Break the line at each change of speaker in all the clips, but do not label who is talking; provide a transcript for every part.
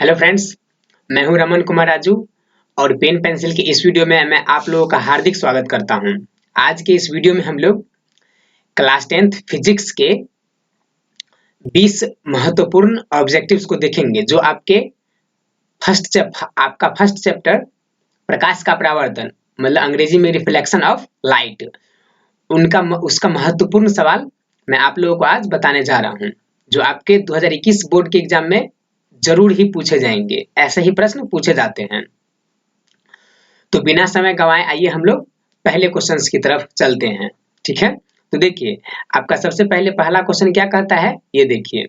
Hello friends, मैं हूं रमन कुमार राजू और पेन पेंसिल के इस वीडियो में मैं आप लोगों का हार्दिक स्वागत करता हूं। आज के इस वीडियो में हम लोग क्लास 10th फिजिक्स के 20 महत्वपूर्ण ऑब्जेक्टिव्स को देखेंगे जो आपके आपका फर्स्ट चैप्टर प्रकाश का परावर्तन मतलब अंग्रेजी में रिफ्लेक्शन ऑफ लाइट उसका महत्वपूर्ण सवाल मैं आप लोगों को आज बताने जा रहा हूं, जो आपके 2021 बोर्ड के एग्जाम में जरूर ही पूछे जाएंगे। ऐसे ही प्रश्न पूछे जाते हैं। तो बिना समय गंवाए आइए हम लोग पहले क्वेश्चंस की तरफ चलते हैं। ठीक है, तो देखिए आपका सबसे पहले पहला क्वेश्चन क्या कहता है, ये देखिए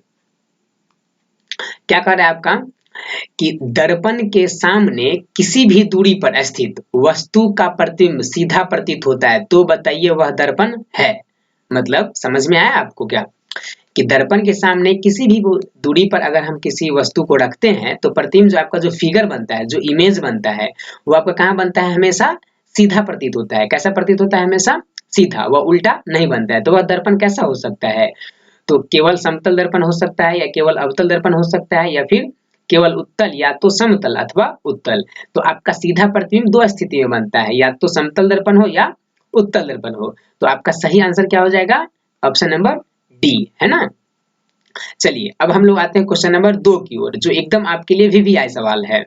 क्या कह रहा है आपका कि दर्पण के सामने किसी भी दूरी पर स्थित वस्तु का प्रतिबिंब सीधा प्रतीत होता है, तो बताइए वह दर्पण है। मतलब समझ में आया आपको क्या कि दर्पण के सामने किसी भी दूरी पर अगर हम किसी वस्तु को रखते हैं तो प्रतिबिंब जो आपका जो फिगर बनता है, जो इमेज बनता है, वो आपका कहाँ बनता है, हमेशा सीधा प्रतीत होता है। कैसा प्रतीत होता है, हमेशा सीधा, वह उल्टा नहीं बनता है। तो वह दर्पण कैसा हो सकता है, तो केवल समतल दर्पण हो सकता है या केवल अवतल दर्पण हो सकता है या फिर केवल उत्तल या तो समतल अथवा उत्तल। तो आपका सीधा प्रतिबिंब दो स्थिति में बनता है, या तो समतल दर्पण हो या उत्तल दर्पण हो। तो आपका सही आंसर क्या हो जाएगा, ऑप्शन नंबर डी, है ना। चलिए अब हम लोग आते हैं क्वेश्चन नंबर 2 की ओर, जो एकदम आपके लिए VVI सवाल है।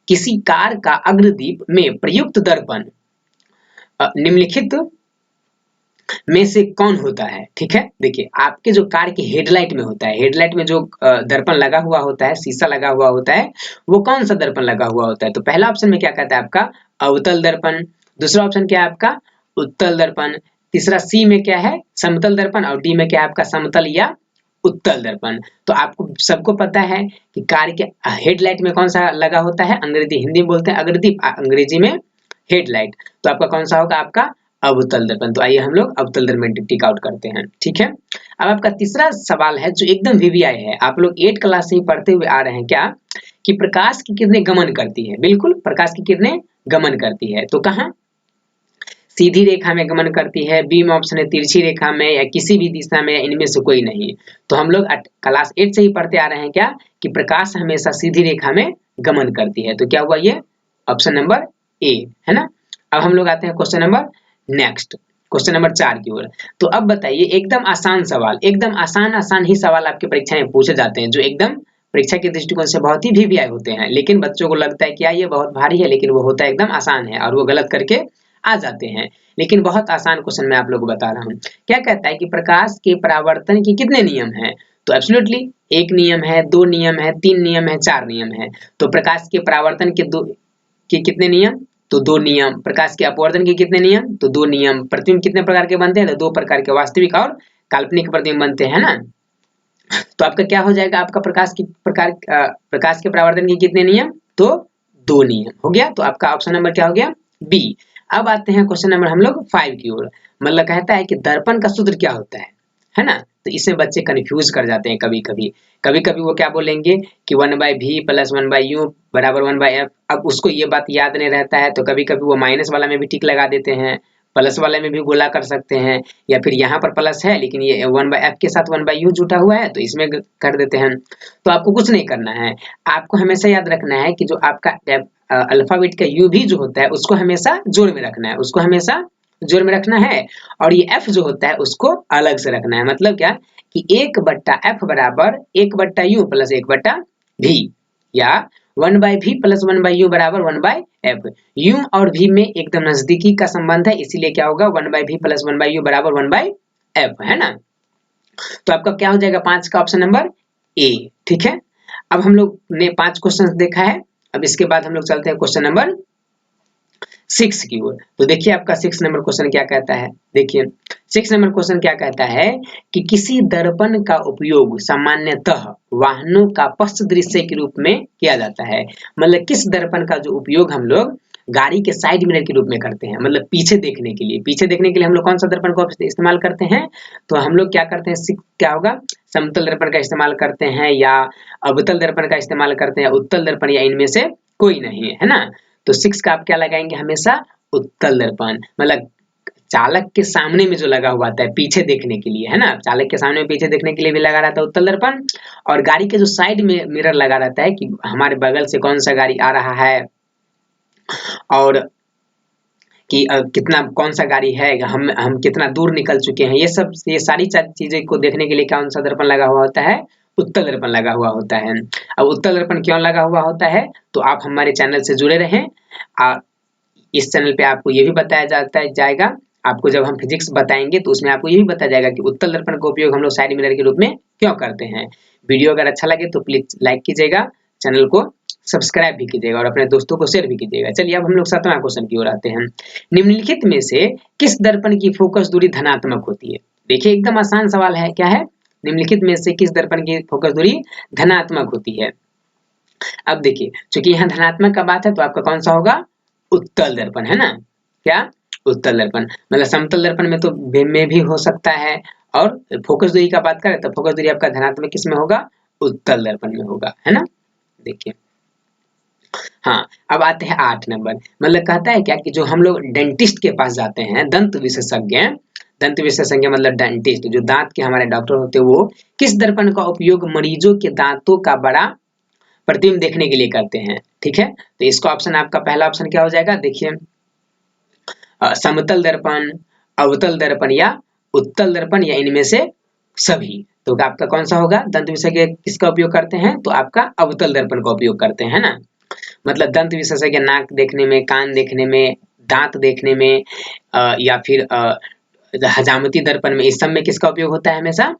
किसी कार का अग्रदीप में प्रयुक्त दर्पण निम्नलिखित में से कौन होता है। ठीक है, देखिए आपके जो कार की हेडलाइट में होता है, हेडलाइट में जो दर्पण लगा हुआ होता है, शीशा लगा हुआ होता है, वो कौन सा दर्पण लगा हुआ होता है। तो पहला ऑप्शन में क्या कहता है आपका अवतल दर्पण, दूसरा ऑप्शन क्या है आपका उत्तल दर्पण, तीसरा सी में क्या है समतल दर्पण और डी में क्या है आपका समतल या उत्तल दर्पण। तो आपको सबको पता है कि कार के हेडलाइट में कौन सा लगा होता है, अंग्रेजी हिंदी में बोलते हैं अग्रदीप, अंग्रेजी में हेडलाइट। तो आपका कौन सा होगा, आपका अवतल दर्पण। तो आइए हम लोग अवतल दर्पण टिक आउट करते हैं। ठीक है, अब आपका तीसरा सवाल है जो एकदम VVI है, आप लोग 8 क्लास से ही पढ़ते हुए आ रहे हैं क्या, कि प्रकाश की किरणें गमन करती है। बिल्कुल, प्रकाश की किरणें गमन करती है, तो कहाँ, सीधी रेखा में गमन करती है, बी में ऑप्शन है तिरछी रेखा में, या किसी भी दिशा में, या इनमें से कोई नहीं। तो हम लोग क्लास 8 से ही पढ़ते आ रहे हैं क्या, कि प्रकाश हमेशा सीधी रेखा में गमन करती है। तो क्या हुआ, ये ऑप्शन नंबर ए, है ना। अब हम लोग आते हैं question number next, question number 4 की ओर। तो अब बताइए एकदम आसान सवाल, एकदम आसान ही सवाल आपके परीक्षा में पूछे जाते हैं, जो एकदम परीक्षा के दृष्टिकोण से बहुत ही VVI होते हैं, लेकिन बच्चों को लगता है क्या ये बहुत भारी है, लेकिन वो होता है एकदम आसान है और वो गलत करके आ जाते हैं। लेकिन बहुत आसान क्वेश्चन मैं आप लोगों को बता रहा हूँ। क्या कहता है कि प्रकाश के परावर्तन के कितने नियम हैं। तो एब्सोल्युटली एक नियम है, दो नियम है, तीन नियम है, चार नियम है। तो प्रकाश के परावर्तन के कितने नियम, तो दो नियम। प्रकाश के अपवर्तन के कितने नियम, तो दो नियम। प्रतिबिंब कितने प्रकार के बनते हैं, तो दो प्रकार के, वास्तविक और काल्पनिक प्रतिबिंब बनते हैं ना। तो आपका क्या हो जाएगा, आपका प्रकाश के परावर्तन के कितने नियम, तो दो नियम हो गया। तो आपका ऑप्शन नंबर क्या हो गया, बी। अब आते हैं क्वेश्चन नंबर हम लोग 5 की ओर। मतलब कहता है कि दर्पण का सूत्र क्या होता है ना। तो इसमें बच्चे कंफ्यूज कर जाते हैं कभी कभी वो क्या बोलेंगे कि 1/v + 1/u = 1/f। अब उसको ये बात याद नहीं रहता है, तो कभी कभी वो माइनस वाला में भी टिक लगा देते हैं, प्लस वाले में भी गोला कर सकते हैं, या फिर यहाँ पर प्लस है लेकिन ये 1/f के साथ 1/u जुटा हुआ है तो इसमें कर देते हैं। तो आपको कुछ नहीं करना है, आपको हमेशा याद रखना है कि जो आपका अल्फाबेट का u भी जो होता है उसको हमेशा जोड़ में रखना है, उसको हमेशा जोड़ में रखना है, और ये f जो होता है उसको अलग से रखना है। मतलब क्या कि 1/f बराबर 1/u + 1/v, या 1/v + 1/u बराबर 1/f। u और v में एकदम नजदीकी का संबंध है, इसीलिए क्या होगा 1/v + 1/u बराबर 1/f, है ना। तो आपका क्या हो जाएगा 5 का ऑप्शन नंबर ए। ठीक है, अब हम लोग ने 5 क्वेश्चन देखा है। अब इसके बाद हम लोग चलते हैं क्वेश्चन नंबर 6 की ओर। तो देखिए आपका 6 नंबर क्वेश्चन क्या कहता है, देखिए 6 नंबर क्वेश्चन क्या कहता है कि किसी दर्पण का उपयोग सामान्यतः वाहनों का पश्च दृश्य के रूप में किया जाता है। मतलब किस दर्पण का जो उपयोग हम लोग गाड़ी के साइड मिरर के रूप में करते हैं, मतलब पीछे देखने के लिए हम लोग कौन सा दर्पण का इस्तेमाल करते हैं, तो हम लोग क्या करते हैं, क्या होगा समतल दर्पण का इस्तेमाल करते हैं, या अवतल दर्पण का इस्तेमाल करते हैं, उत्तल दर्पण, या इनमें से कोई नहीं है ना। तो 6 का आप क्या लगाएंगे, हमेशा उत्तल दर्पण। मतलब चालक के सामने में जो लगा हुआ आता है पीछे देखने के लिए, है ना, चालक के सामने में पीछे देखने के लिए भी लगा रहता है उत्तल दर्पण, और गाड़ी के जो साइड में मिरर लगा रहता है कि हमारे बगल से कौन सा गाड़ी आ रहा है और कि कितना कौन सा गाड़ी है, हम कितना दूर निकल चुके हैं, ये सारी चीजें को देखने के लिए कौन सा दर्पण लगा हुआ होता है, उत्तल दर्पण लगा हुआ होता है। अब उत्तल दर्पण क्यों लगा हुआ होता है, तो आप हमारे चैनल से जुड़े रहें। इस चैनल पे आपको ये भी बताया जाएगा, आपको जब हम फिजिक्स बताएंगे तो उसमें आपको ये भी बताया जाएगा कि उत्तल दर्पण का उपयोग हम लोग साइड मिरर के रूप में क्यों करते हैं। वीडियो अगर अच्छा लगे तो प्लीज लाइक कीजिएगा, चैनल को सब्सक्राइब भी कीजिएगा और अपने दोस्तों को शेयर भी कीजिएगा। चलिए अब हम लोग 7वां क्वेश्चन की ओर आते हैं। निम्नलिखित में से किस दर्पण की फोकस दूरी धनात्मक होती है? देखिए एकदम आसान सवाल है, क्या है, निम्नलिखित में से किस दर्पण की फोकस दूरी धनात्मक होती है? अब देखिए चूंकि यहाँ धनात्मक का बात है तो आपका कौन सा होगा, उत्तल दर्पण, है ना, क्या, उत्तल दर्पण। मतलब समतल दर्पण में तो में भी हो सकता है, और फोकस दूरी का बात करें तो फोकस दूरी आपका धनात्मक किस में होगा, उत्तल दर्पण में होगा, है ना। देखिए हाँ, अब आते हैं 8 नंबर। मतलब कहता है क्या कि जो हम लोग डेंटिस्ट के पास जाते हैं, दंत विशेषज्ञ मतलब डेंटिस्ट, जो दांत के हमारे डॉक्टर होते हैं, वो किस दर्पण का उपयोग मरीजों के दांतों का बड़ा प्रतिबिंब देखने के लिए करते हैं? ठीक है, तो इसका ऑप्शन आपका पहला ऑप्शन क्या हो जाएगा, देखिए समतल दर्पण, अवतल दर्पण या उत्तल दर्पण, या इनमें से सभी। तो आपका कौन सा होगा, दंत विशेषज्ञ किसका उपयोग करते हैं, तो आपका अवतल दर्पण का उपयोग करते हैं ना। मतलब दंत विशेषज्ञ नाक देखने में, कान देखने में, दांत देखने में या फिर हजामती दर्पण में, इस सब में किसका उपयोग होता है, हमेशा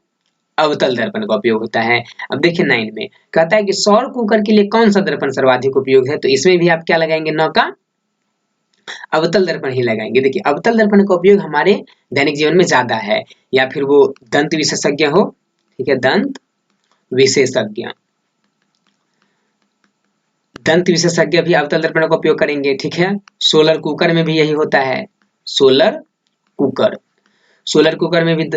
अवतल दर्पण का उपयोग होता है। अब देखिए 9 में कहता है कि सौर कुकर के लिए कौन सा दर्पण सर्वाधिक उपयोग है, तो इसमें भी आप क्या लगाएंगे, 9 का अवतल दर्पण ही लगाएंगे। देखिए अवतल दर्पण का उपयोग हमारे दैनिक जीवन में ज्यादा है, या फिर वो दंत विशेषज्ञ हो, ठीक है, दंत विशेषज्ञ भी अवतल दर्पण का उपयोग करेंगे, ठीक है। सोलर कुकर में भी यही होता है, सोलर कुकर में भी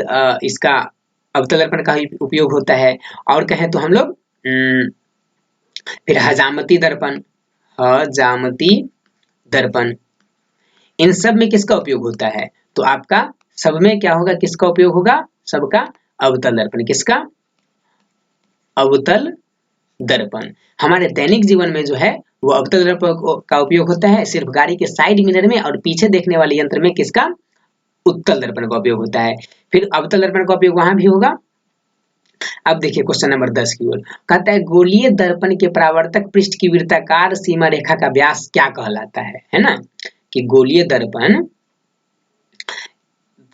इसका अवतल दर्पण का उपयोग होता है। और कहें तो हम लोग फिर हजामती दर्पण, इन सब में किसका उपयोग होता है, तो आपका सब में क्या होगा, किसका उपयोग होगा, सबका अवतल दर्पण, किसका, अवतल दर्पण। हमारे दैनिक जीवन में जो है वो अवतल दर्पण का उपयोग होता है सिर्फ गाड़ी के साइड मिरर में, और पीछे देखने वाले यंत्र में किसका, उत्तल दर्पण का उपयोग होता है। फिर अवतल दर्पण का उपयोग वहां भी होगा। अब देखिए क्वेश्चन नंबर 10 की ओर, कहता है गोलीय दर्पण के परावर्तक पृष्ठ की वृत्ताकार सीमा रेखा का व्यास क्या कहलाता है ना, कि गोलीय दर्पण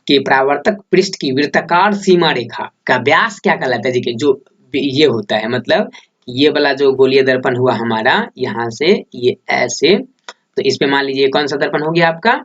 के परावर्तक पृष्ठ की वृत्ताकार सीमा रेखा का व्यास क्या कहलाता है। देखिए जो ये होता है, मतलब ये वाला जो गोलीय दर्पण हुआ हमारा, यहाँ से ये ऐसे, तो इस पे मान लीजिए कौन सा दर्पण हो गया आपका,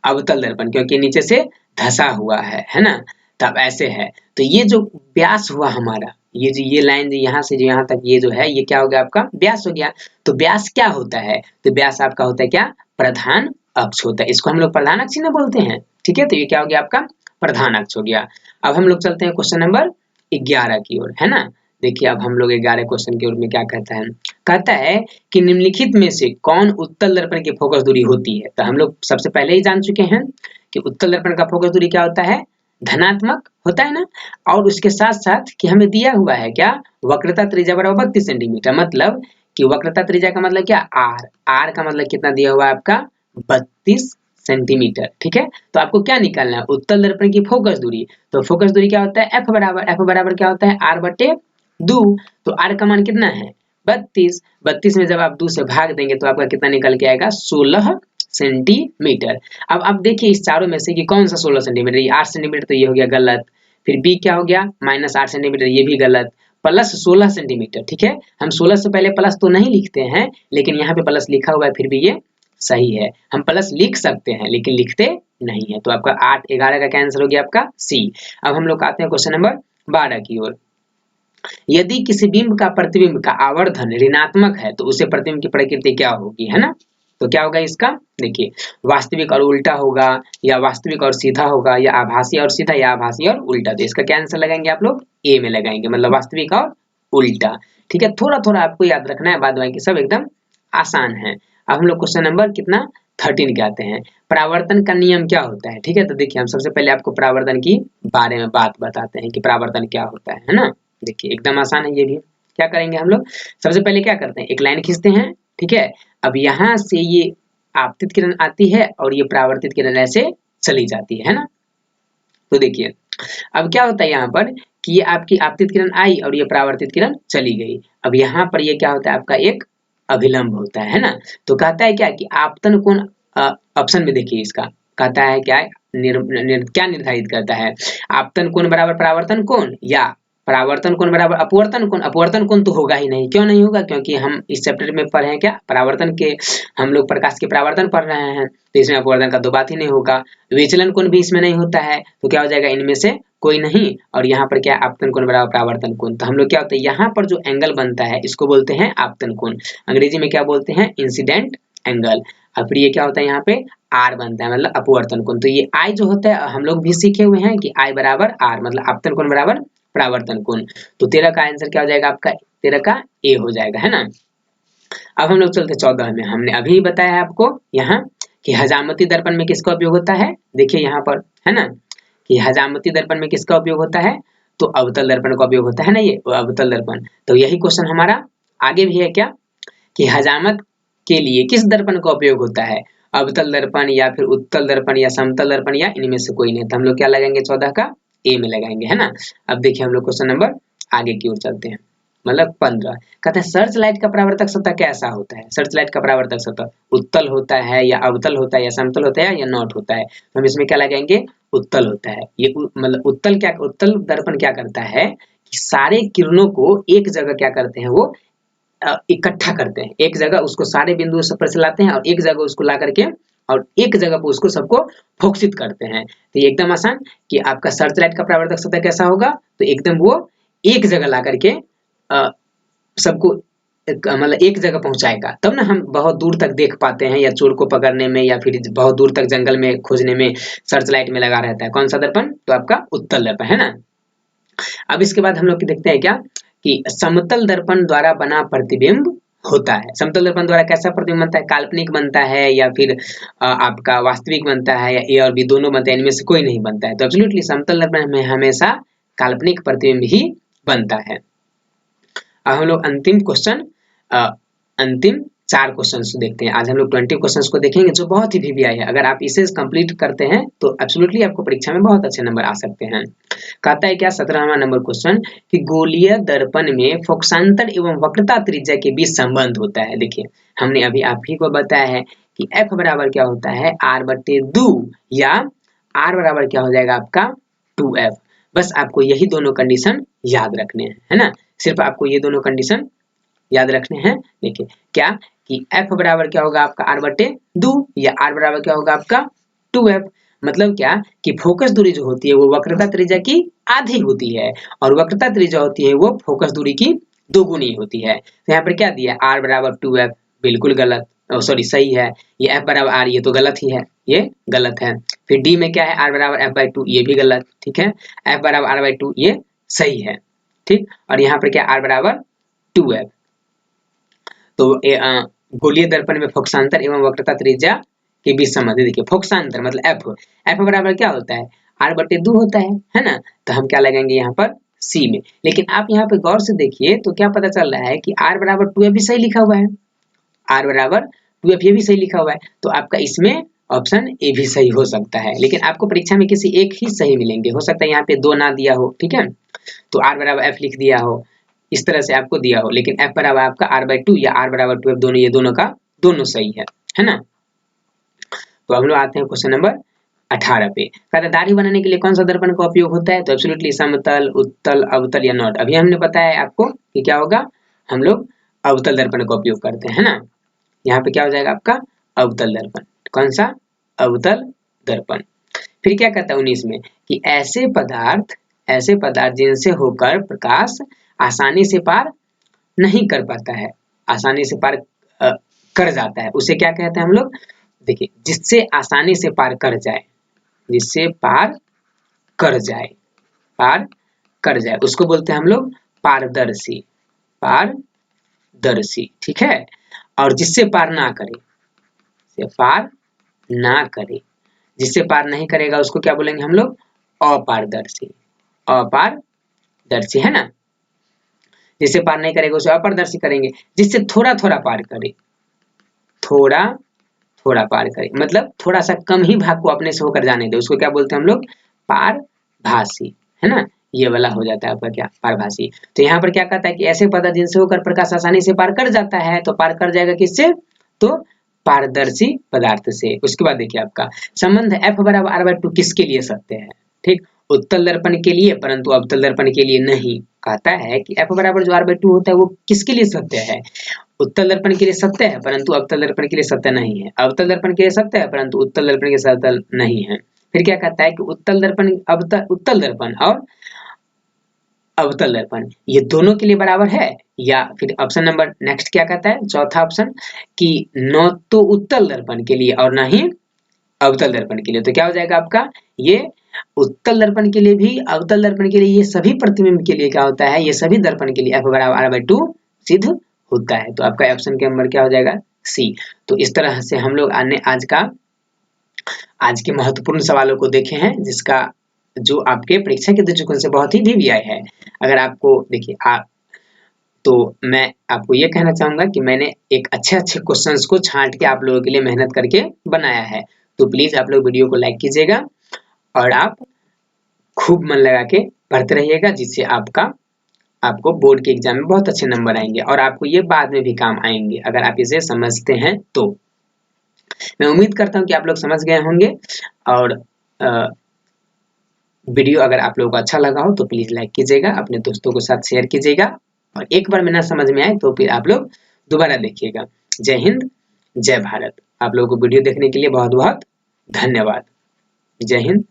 अवतल दर्पण, क्योंकि नीचे से धसा हुआ है ना, तब ऐसे है। तो ये जो व्यास हुआ हमारा, ये लाइन जो यहाँ से जो यहाँ तक ये जो है, ये क्या हो गया आपका, व्यास हो गया। तो व्यास क्या होता है, तो व्यास आपका होता है क्या, प्रधान अक्ष होता है, इसको हम लोग प्रधान अक्ष ना बोलते हैं, ठीक है। तो ये क्या हो गया आपका, प्रधान अक्ष हो गया। अब हम लोग चलते हैं क्वेश्चन नंबर 11 की ओर, है ना। देखिए अब हम लोग 11 क्वेश्चन की ओर में क्या कहता है कि निम्नलिखित में से कौन उत्तल दर्पण की फोकस दूरी होती है। तो हम लोग सबसे पहले ही जान चुके हैं कि उत्तल दर्पण का फोकस दूरी क्या होता है, धनात्मक होता है ना। और उसके साथ साथ कि हमें दिया हुआ है क्या, वक्रता त्रिज्या बराबर 32 सेंटीमीटर, मतलब कि वक्रता त्रिज्या का मतलब क्या, आर का मतलब कितना दिया हुआ है आपका, 32 सेंटीमीटर, ठीक है। तो आपको क्या निकालना है, उत्तल दर्पण की फोकस दूरी। तो फोकस दूरी क्या होता है, एफ बराबर क्या होता है, आर बटे 2। तो आर का मान कितना है, 32 में जब आप 2 से भाग देंगे तो आपका कितना निकल के आएगा, 16 सेंटीमीटर। अब आप देखिए इस चारों में से कि कौन सा 16 सेंटीमीटर, ये 8 सेंटीमीटर, तो ये हो गया गलत। फिर बी क्या हो गया, -8 सेंटीमीटर, ये भी गलत। प्लस 16 सेंटीमीटर, ठीक है। हम 16 से पहले प्लस तो नहीं लिखते हैं, लेकिन यहाँ पे प्लस लिखा हुआ है, फिर भी ये सही है। हम प्लस लिख सकते हैं लेकिन लिखते नहीं है। तो आपका 8, 11 का कैंसर हो गया आपका सी। अब हम लोग आते हैं क्वेश्चन नंबर 12 की ओर। यदि किसी बिंब का प्रतिबिंब का आवर्धन ऋणात्मक है तो उसे प्रतिबिंब की प्रकृति क्या होगी, है ना। तो क्या होगा इसका, देखिए वास्तविक और उल्टा होगा, या वास्तविक और सीधा होगा, या आभासी और सीधा, या आभासी और उल्टा। तो इसका क्या आंसर लगाएंगे आप लोग, ए में लगाएंगे, मतलब वास्तविक और उल्टा, ठीक है। थोड़ा थोड़ा आपको याद रखना है, बाद बाकी सब एकदम आसान है। अब हम लोग क्वेश्चन नंबर कितना 13 के आते हैं। परावर्तन का नियम क्या होता है, ठीक है। तो देखिए हम सबसे पहले आपको परावर्तन की बारे में बात बताते हैं कि परावर्तन क्या होता है ना। देखिए एकदम आसान है ये भी। क्या करेंगे हम लोग, सबसे पहले क्या करते हैं, एक लाइन खींचते हैं, ठीक है। अब यहाँ से ये आपतित किरण आती है और ये परावर्तित किरण ऐसे चली जाती है ना। तो देखिए अब क्या होता है यहाँ पर कि ये आपकी आपतित किरण आई और ये परावर्तित किरण चली गई। अब यहाँ पर ये क्या होता है, आपका एक अभिलंब होता है ना। तो कहता है क्या कि आपतन कोण, ऑप्शन में देखिए इसका कहता है क्या क्या निर्धारित करता है, आपतन कोण बराबर परावर्तन कोण या परावर्तन कोण बराबर अपवर्तन कोण। अपवर्तन कोण तो होगा ही नहीं, क्यों नहीं होगा, क्योंकि हम इस चैप्टर में पढ़े हैं क्या, परावर्तन के, हम लोग प्रकाश के परावर्तन पढ़ रहे हैं, तो इसमें अपवर्तन का तो बात ही नहीं होगा। विचलन कोण भी इसमें नहीं होता है, तो क्या हो जाएगा, इनमें से कोई नहीं। और यहाँ पर क्या, आपतन कोण बराबर परावर्तन कोण। तो हम लोग क्या होता है, यहाँ पर जो एंगल बनता है इसको बोलते हैं आपतन कोण, अंग्रेजी में क्या बोलते हैं, इंसिडेंट एंगल। और फिर ये क्या होता है, यहाँ पे आर बनता है, मतलब अपवर्तन कोण। तो ये आई जो होता है हम लोग भी सीखे हुए हैं कि आई बराबर आर, मतलब आपतन कोण बराबर परावर्तन कोण। तो 13 का आंसर क्या हो जाएगा आपका, 13 का ए हो जाएगा, है ना। अब हम लोग चलते 14 में। हमने अभी बताया है आपको यहाँ कि हजामती दर्पण में किसका उपयोग होता है। देखिए यहाँ पर है ना कि हजामती दर्पण में किसका उपयोग होता है, तो अवतल दर्पण का उपयोग होता है ना, ये अवतल दर्पण। तो यही क्वेश्चन हमारा आगे भी है क्या कि हजामत के लिए किस दर्पण का उपयोग होता है, अवतल दर्पण या फिर उत्तल दर्पण या समतल दर्पण या इनमें से कोई नहीं। तो हम लोग क्या लगाएंगे, 14 का ए में लगाएंगे, है ना। अब देखिए हम लोग क्वेश्चन नंबर आगे की ओर चलते हैं, मतलब 15। कहते हैं सर्च लाइट का परावर्तक सतह कैसा होता है। सर्च लाइट का परावर्तक सतह उत्तल होता है या अवतल होता है या समतल होता है या नॉट होता है। तो हम इसमें क्या लगाएंगे, उत्तल होता है। ये मतलब उत्तल दर्पण क्या करता है कि सारे किरणों को एक जगह क्या करते हैं, वो इकट्ठा करते हैं, एक जगह उसको सारे बिंदुओं पर से लाते हैं और एक जगह उसको ला करके और एक जगह पर उसको सबको फोकसित करते हैं। तो ये एकदम आसान कि आपका सर्च लाइट का परावर्तक सतह कैसा होगा, तो एकदम वो एक जगह ला करके सबको मतलब एक जगह पहुंचाएगा, तब ना हम बहुत दूर तक देख पाते हैं, या चोर को पकड़ने में या फिर बहुत दूर तक जंगल में खोजने में सर्च लाइट में लगा रहता है। कौन सा दर्पण, तो आपका उत्तल दर्पण, है ना। अब इसके बाद हम लोग देखते हैं क्या कि समतल दर्पण द्वारा बना प्रतिबिंब होता है। समतल दर्पण द्वारा कैसा प्रतिबिंब बनता है, काल्पनिक बनता है या फिर आपका वास्तविक बनता है, या ए और बी दोनों बनता है, इनमें से कोई नहीं बनता है। तो एब्सोल्युटली समतल दर्पण में हमेशा काल्पनिक प्रतिबिंब ही बनता है। अब हम लोग अंतिम क्वेश्चन, अंतिम 4 क्वेश्चंस देखते हैं। आज हम लोग 20 क्वेश्चंस को देखेंगे जो बहुत ही वीवीआई है। अगर आप इसे कंप्लीट करते हैं तो एब्सोल्युटली आपको परीक्षा में बहुत अच्छे नंबर आ सकते हैं। कहता है क्या 17वां नंबर क्वेश्चन कि गोलीय दर्पण में फोकसांतर एवं वक्रता त्रिज्या के बीच संबंध होता है। देखिए हमने अभी आप ही को बताया है कि f बराबर क्या होता है, r/2 या r बराबर क्या हो जाएगा आपका 2f। बस आपको यही दोनों कंडीशन याद रखने हैं, है ना। सिर्फ आपको ये दोनों कंडीशन याद रखने हैं। देखिए क्या कि f बराबर क्या होगा आपका r/2 या r बराबर क्या होगा आपका 2f। मतलब क्या कि फोकस दूरी जो होती है वो वक्रता त्रिज्या की आधी होती है और वक्रता त्रिज्या होती है वो फोकस दूरी की दोगुनी होती है। तो यहाँ पर क्या दिया, r बराबर 2f, बिल्कुल गलत, सॉरी सही है। ये f बराबर r, ये तो गलत ही है, ये गलत है। फिर d में क्या है, r बराबर f/2, ये भी गलत, ठीक है। f बराबर r/2 ये सही है, ठीक। और यहाँ पर क्या r बराबर 2f। तो गोलीय दर्पण में फोकसांतर एवं वक्रता त्रिज्या के बीच संबंध। देखिए फोकसांतर मतलब f बराबर क्या होता है, r/2 होता है ना। तो हम क्या लगाएंगे यहाँ पर c में। लेकिन आप यहाँ पे गौर से देखिए तो क्या पता चल रहा है कि r बराबर 2f भी सही लिखा हुआ है, r बराबर 2f ये भी सही लिखा हुआ है। तो आपका इसमें ऑप्शन ए भी सही हो सकता है, लेकिन आपको परीक्षा में किसी एक ही सही मिलेंगे। हो सकता है यहाँ पे 2 ना दिया हो, ठीक है, तो r बराबर f लिख दिया हो, इस तरह से आपको दिया हो, लेकिन f बराबर आपका r/2 या r बराबर 2f, दोनों ये दोनों का दोनों सही है ना। तो हम लोग आते हैं क्वेश्चन नंबर 18 पे। कहता है दाढ़ी बनाने के लिए कौन सा दर्पण का उपयोग होता है, तो एब्सोल्युटली समतल, उत्तल, अवतल या नॉट। अभी हमने बताया है आपको कि क्या होगा, हम लोग अवतल दर्पण का उपयोग करते हैं ना। यहाँ पे क्या हो जाएगा आपका अवतल दर्पण, कौन सा, अवतल दर्पण। फिर क्या कहता है 19 में कि ऐसे पदार्थ जिनसे होकर प्रकाश आसानी से पार नहीं कर पाता है, आसानी से पार कर जाता है, उसे क्या कहते हैं हम लोग। देखिए जिससे आसानी से पार कर जाए, जिससे पार कर जाए उसको बोलते हैं हम लोग पारदर्शी, ठीक है। और जिससे पार ना करे, ना करे। जिससे पार नहीं करेगा उसको क्या बोलेंगे हम लोग? अपारदर्शी। अपारदर्शी है ना। जिससे पार नहीं करेगा उसे अपारदर्शी करेंगे। जिससे थोड़ा थोड़ा पार करे, थोड़ा थोड़ा पार करे, मतलब थोड़ा सा कम ही भाग को अपने से होकर जाने दे, उसको क्या बोलते हैं हम लोग? पारभासी, है ना। ये वाला हो जाता है आपका क्या? पारभासी। तो यहाँ पर क्या कहता है कि ऐसे पदार्थ जिनसे होकर प्रकाश आसानी से पार कर जाता है, तो पार कर जाएगा किससे? तो पारदर्शी पदार्थ से। उसके बाद देखिए आपका संबंध F बराबर r/2 किसके लिए सत्य है? ठीक, उत्तल दर्पण के लिए, परंतु अवतल दर्पण के लिए नहीं। कहता है कि F बराबर जो r/2 होता है वो किसके लिए सत्य है? उत्तल दर्पण के लिए सत्य है, परंतु अवतल दर्पण के लिए सत्य नहीं है। अवतल दर्पण के लिए सत्य है, परंतु उत्तल दर्पण के लिए सत्य नहीं है। फिर क्या कहता है कि उत्तल दर्पण और अवतल दर्पण ये दोनों के लिए बराबर है। या फिर ऑप्शन नंबर नेक्स्ट क्या कहता है, चौथा ऑप्शन, कि न तो उत्तल दर्पण के लिए और न ही अवतल दर्पण के लिए। तो क्या हो जाएगा आपका? ये उत्तल दर्पण के लिए भी, अवतल दर्पण के लिए, ये सभी प्रतिबिंब के लिए क्या होता है? ये सभी दर्पण के लिए F बराबर r/2 सिद्ध होता है। तो आपका ऑप्शन के नंबर क्या हो जाएगा? सी। तो इस तरह से हम लोग आज के महत्वपूर्ण सवालों को देखे हैं, जिसका जो आपके परीक्षा के दृष्टिकोण से बहुत ही VVI है। अगर आपको देखिए तो मैं आपको ये कहना चाहूंगा कि मैंने एक अच्छे क्वेश्चंस को छांट के आप लोगों के लिए मेहनत करके बनाया है। तो प्लीज आप लोग वीडियो को लाइक कीजिएगा और आप खूब मन लगा के पढ़ते रहिएगा, जिससे आपको बोर्ड के एग्जाम में बहुत अच्छे नंबर आएंगे और आपको ये बाद में भी काम आएंगे अगर आप इसे समझते हैं तो। मैं उम्मीद करता हूँ कि आप लोग समझ गए होंगे। और वीडियो अगर आप लोगों को अच्छा लगा हो तो प्लीज लाइक कीजिएगा, अपने दोस्तों के साथ शेयर कीजिएगा, और एक बार में ना समझ में आए तो फिर आप लोग दोबारा देखिएगा। जय हिंद, जय भारत। आप लोगों को वीडियो देखने के लिए बहुत बहुत धन्यवाद। जय हिंद।